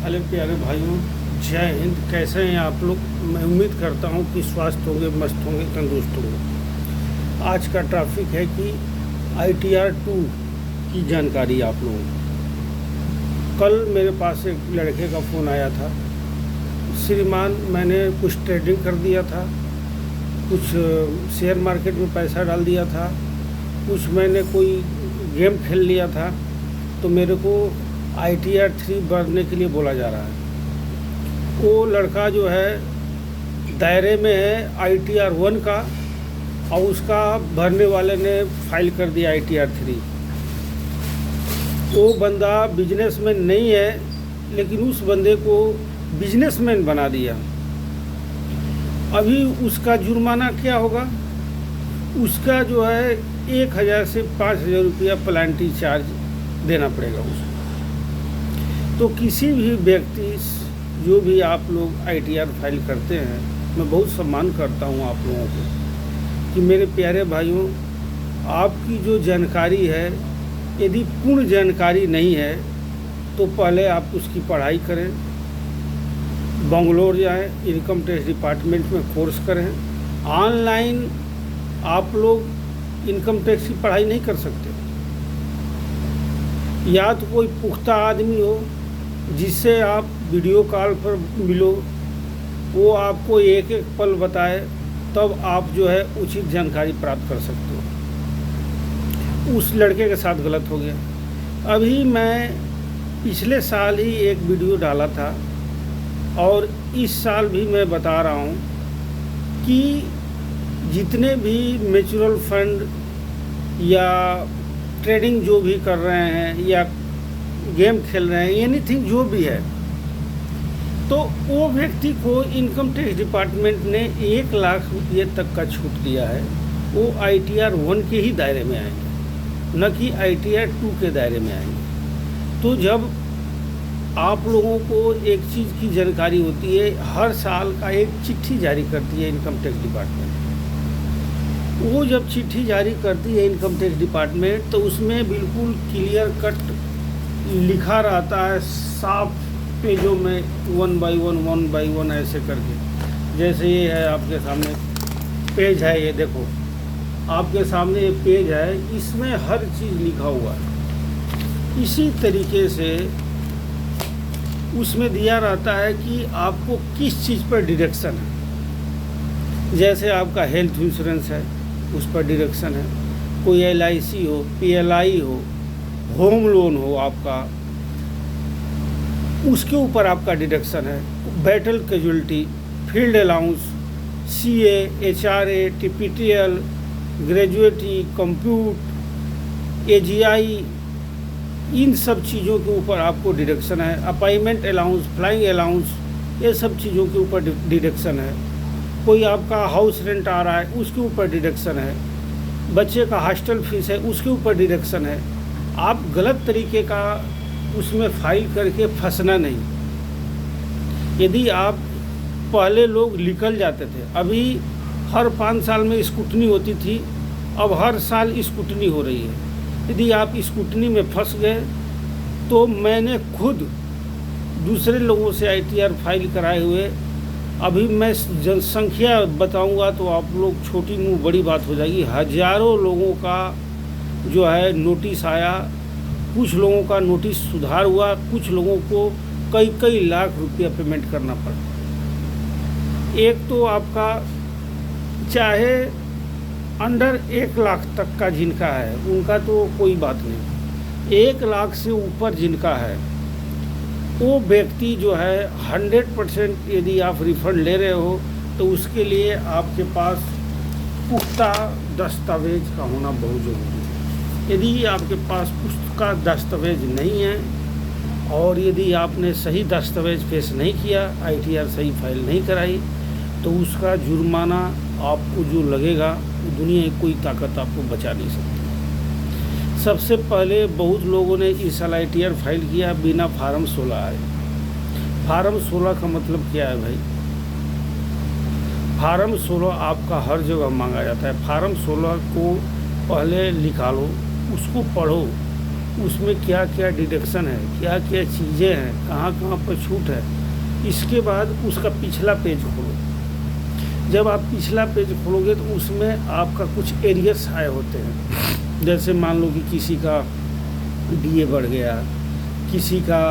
Hello प्यारे भाइयों, जय हिंद। कैसे हैं आप लोग? मैं उम्मीद करता हूं कि स्वस्थ होंगे, मस्त होंगे, तंदुरुस्त होंगे। आज का टॉपिक है कि ITR-2 की जानकारी आप लोगों को। कल मेरे पास एक लड़के का फ़ोन आया था। श्रीमान, मैंने कुछ ट्रेडिंग कर दिया था, कुछ शेयर मार्केट में पैसा डाल दिया था, कुछ मैंने कोई गेम खेल लिया था, तो मेरे को ITR-3 भरने के लिए बोला जा रहा है। वो लड़का जो है दायरे में है ITR-1 का, और उसका भरने वाले ने फाइल कर दिया ITR-3। वो बंदा बिजनेसमैन नहीं है, लेकिन उस बंदे को बिजनेसमैन बना दिया। अभी उसका जुर्माना क्या होगा? उसका जो है 1000 से 5000 रुपया प्लांटी चार्ज देना पड़ेगा उसको। तो किसी भी व्यक्ति, जो भी आप लोग ITR फाइल करते हैं, मैं बहुत सम्मान करता हूं आप लोगों को कि मेरे प्यारे भाइयों, आपकी जो जानकारी है, यदि पूर्ण जानकारी नहीं है तो पहले आप उसकी पढ़ाई करें, बंगलोर जाएं, इनकम टैक्स डिपार्टमेंट में कोर्स करें। ऑनलाइन आप लोग इनकम टैक्स की पढ़ाई नहीं कर सकते। या तो कोई पुख्ता आदमी हो जिससे आप वीडियो कॉल पर मिलो, वो आपको एक एक पल बताए, तब आप जो है उचित जानकारी प्राप्त कर सकते हो। उस लड़के के साथ गलत हो गया। अभी मैं पिछले साल ही एक वीडियो डाला था, और इस साल भी मैं बता रहा हूँ कि जितने भी म्यूचुअल फंड या ट्रेडिंग जो भी कर रहे हैं या गेम खेल रहे हैं, एनीथिंग जो भी है, तो वो व्यक्ति को इनकम टैक्स डिपार्टमेंट ने 1 लाख रुपये तक का छूट दिया है। वो ITR-1 के ही दायरे में आएंगे, न कि ITR-2 के दायरे में आएंगे। तो जब आप लोगों को एक चीज़ की जानकारी होती है, हर साल का एक चिट्ठी जारी करती है इनकम टैक्स डिपार्टमेंट। वो जब चिट्ठी जारी करती है इनकम टैक्स डिपार्टमेंट, तो उसमें बिल्कुल क्लियर कट लिखा रहता है, साफ पेजों में, 1 बाई 1 ऐसे करके। जैसे ये है आपके सामने पेज है, ये देखो आपके सामने ये पेज है, इसमें हर चीज़ लिखा हुआ है। इसी तरीके से उसमें दिया रहता है कि आपको किस चीज़ पर डिडक्शन है। जैसे आपका हेल्थ इंश्योरेंस है, उस पर डिडक्शन है। कोई LIC हो, PLI हो, होम लोन हो आपका, उसके ऊपर आपका डिडक्शन है। Battle casualty, field allowance, CA, HRA, TPTL, gratuity, compute, AGI, इन सब चीज़ों के ऊपर आपको डिडक्शन है। अपॉइंटमेंट अलाउंस, फ्लाइंग अलाउंस, ये सब चीज़ों के ऊपर डिडक्शन है। कोई आपका हाउस रेंट आ रहा है, उसके ऊपर डिडक्शन है। बच्चे का हॉस्टल फीस है, उसके ऊपर डिडक्शन है। आप गलत तरीके का उसमें फाइल करके फंसना नहीं। यदि आप पहले लोग निकल जाते थे, अभी हर 5 साल में स्कूटनी होती थी, अब हर साल स्कूटनी हो रही है। यदि आप स्कूटनी में फंस गए, तो मैंने खुद दूसरे लोगों से ITR फाइल कराए हुए, अभी मैं जनसंख्या बताऊंगा तो आप लोग छोटी मुंह बड़ी बात हो जाएगी। हज़ारों लोगों का जो है नोटिस आया, कुछ लोगों का नोटिस सुधार हुआ, कुछ लोगों को कई लाख रुपया पेमेंट करना पड़ा। एक तो आपका चाहे अंडर 1 लाख तक का जिनका है, उनका तो कोई बात नहीं। 1 लाख से ऊपर जिनका है, वो व्यक्ति जो है 100% यदि आप रिफंड ले रहे हो, तो उसके लिए आपके पास पुख्ता दस्तावेज का होना बहुत ज़रूरी है। यदि आपके पास पुख्ता दस्तावेज नहीं है, और यदि आपने सही दस्तावेज पेश नहीं किया, ITR सही फाइल नहीं कराई, तो उसका जुर्माना आपको जो लगेगा, दुनिया की कोई ताकत आपको बचा नहीं सकती। सबसे पहले बहुत लोगों ने इस साल ITR फाइल किया बिना फार्म 16 आए। फार्म 16 का मतलब क्या है भाई? फार्म 16 आपका हर जगह मांगा जाता है। फार्म 16 को पहले निकालो, उसको पढ़ो, उसमें क्या क्या डिडक्शन है, क्या क्या चीज़ें हैं, कहाँ कहाँ पर छूट है। इसके बाद उसका पिछला पेज खोलो। जब आप पिछला पेज खोलोगे तो उसमें आपका कुछ एरियर्स आए होते हैं। जैसे मान लो कि किसी का डीए बढ़ गया, किसी का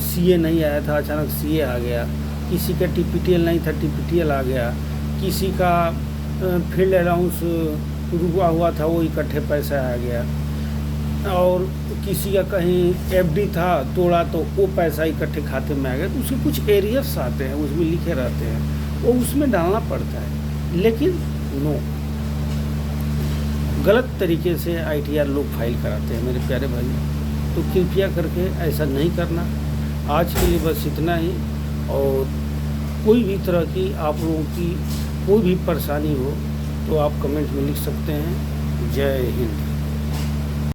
सीए नहीं आया था, अचानक सीए आ गया, किसी का टीपीटीएल नहीं था, टीपीटीएल आ गया, किसी का फील्ड अलाउंस रुका हुआ था, वो इकट्ठे पैसा आ गया, और किसी का कहीं एफडी था तोड़ा तो वो पैसा इकट्ठे खाते में आ गया। तो उसके कुछ एरियर्स आते हैं, उसमें लिखे रहते हैं, वो उसमें डालना पड़ता है। लेकिन नो, गलत तरीके से आईटीआर लोग फाइल कराते हैं मेरे प्यारे भाई। तो कृपया करके ऐसा नहीं करना। आज के लिए बस इतना ही, और कोई भी तरह की आप लोगों की कोई भी परेशानी हो तो आप कमेंट में लिख सकते हैं। जय हिंद।